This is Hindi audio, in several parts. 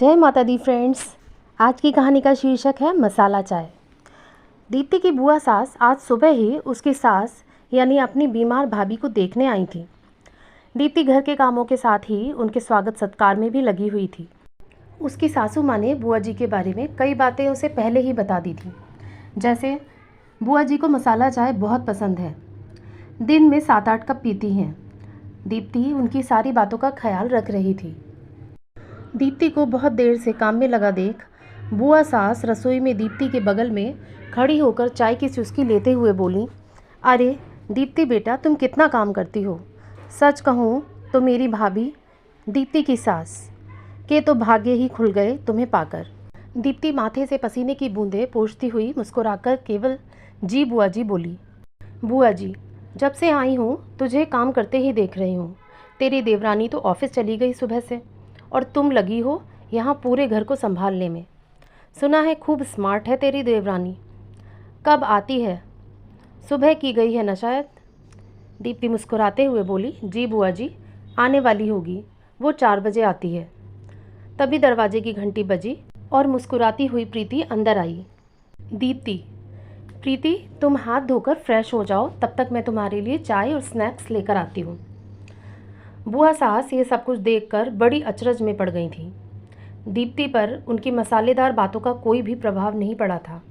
जय माता दी फ्रेंड्स। आज की कहानी का शीर्षक है मसाला चाय। दीप्ति की बुआ सास आज सुबह ही उसकी सास यानी अपनी बीमार भाभी को देखने आई थी। दीप्ति घर के कामों के साथ ही उनके स्वागत सत्कार में भी लगी हुई थी। उसकी सासू माँ ने बुआ जी के बारे में कई बातें उसे पहले ही बता दी थी। जैसे बुआ जी को मसाला चाय बहुत पसंद है, दिन में 7-8 कप पीती हैं। दीप्ति उनकी सारी बातों का ख्याल रख रही थी। दीप्ति को बहुत देर से काम में लगा देख बुआ सास रसोई में दीप्ति के बगल में खड़ी होकर चाय की चुस्की लेते हुए बोली, अरे दीप्ति बेटा, तुम कितना काम करती हो। सच कहूँ तो मेरी भाभी दीप्ति की सास के तो भाग्य ही खुल गए तुम्हें पाकर। दीप्ति माथे से पसीने की बूंदें पोंछती हुई मुस्कुराकर केवल जी बुआ जी बोली। बुआ जी, जब से आई हूँ तुझे काम करते ही देख रही हूँ। तेरी देवरानी तो ऑफिस चली गई सुबह से और तुम लगी हो यहाँ पूरे घर को संभालने में। सुना है खूब स्मार्ट है तेरी देवरानी। कब आती है? सुबह की गई है न शायद। दीप्ति मुस्कुराते हुए बोली, जी बुआ जी, आने वाली होगी। वो 4 बजे आती है। तभी दरवाजे की घंटी बजी और मुस्कुराती हुई प्रीति अंदर आई। दीप्ति, प्रीति तुम हाथ धोकर फ्रेश हो जाओ, तब तक मैं तुम्हारे लिए चाय और स्नैक्स लेकर आती हूँ। बुआ सास ये सब कुछ देखकर बड़ी अचरज में पड़ गई थी। दीप्ति पर उनकी मसालेदार बातों का कोई भी प्रभाव नहीं पड़ा था।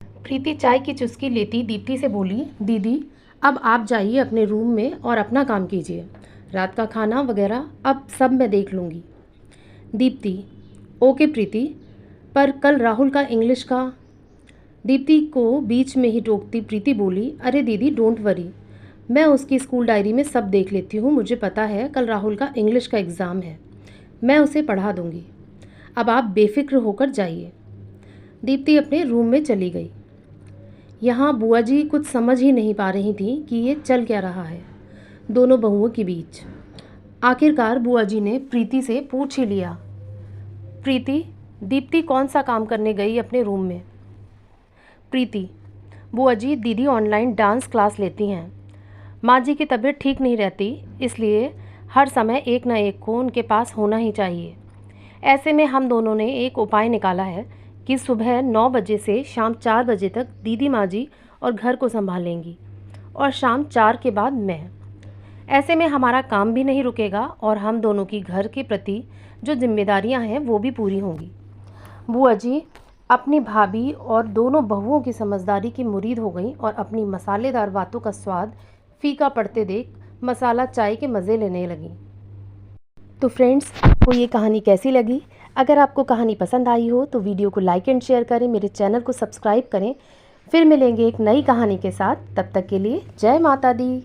प्रीति चाय की चुस्की लेती दीप्ति से बोली, दीदी अब आप जाइए अपने रूम में और अपना काम कीजिए। रात का खाना वगैरह अब सब मैं देख लूँगी। दीप्ति, ओके प्रीति, पर कल राहुल का इंग्लिश का। दीप्ति को बीच में ही टोकती प्रीति बोली, अरे दीदी डोंट वरी, मैं उसकी स्कूल डायरी में सब देख लेती हूँ। मुझे पता है कल राहुल का इंग्लिश का एग्ज़ाम है, मैं उसे पढ़ा दूँगी। अब आप बेफिक्र होकर जाइए। दीप्ति अपने रूम में चली गई। यहाँ बुआ जी कुछ समझ ही नहीं पा रही थी कि ये चल क्या रहा है दोनों बहुओं के बीच। आखिरकार बुआ जी ने प्रीति से पूछ ही लिया, प्रीति दीप्ति कौन सा काम करने गई अपने रूम में? प्रीति, बुआ जी दीदी ऑनलाइन डांस क्लास लेती हैं। माँ जी की तबीयत ठीक नहीं रहती, इसलिए हर समय एक न एक को उनके पास होना ही चाहिए। ऐसे में हम दोनों ने एक उपाय निकाला है कि सुबह 9 बजे से शाम 4 बजे तक दीदी माँ जी और घर को संभालेंगी और शाम 4 के बाद मैं। ऐसे में हमारा काम भी नहीं रुकेगा और हम दोनों की घर के प्रति जो जिम्मेदारियाँ हैं वो भी पूरी होंगी। बुआ जी अपनी भाभी और दोनों बहुओं की समझदारी की मुरीद हो गई और अपनी मसालेदार बातों का स्वाद फीका पड़ते देख मसाला चाय के मज़े लेने लगी। तो फ्रेंड्स, आपको ये कहानी कैसी लगी? अगर आपको कहानी पसंद आई हो तो वीडियो को लाइक एंड शेयर करें, मेरे चैनल को सब्सक्राइब करें। फिर मिलेंगे एक नई कहानी के साथ। तब तक के लिए जय माता दी।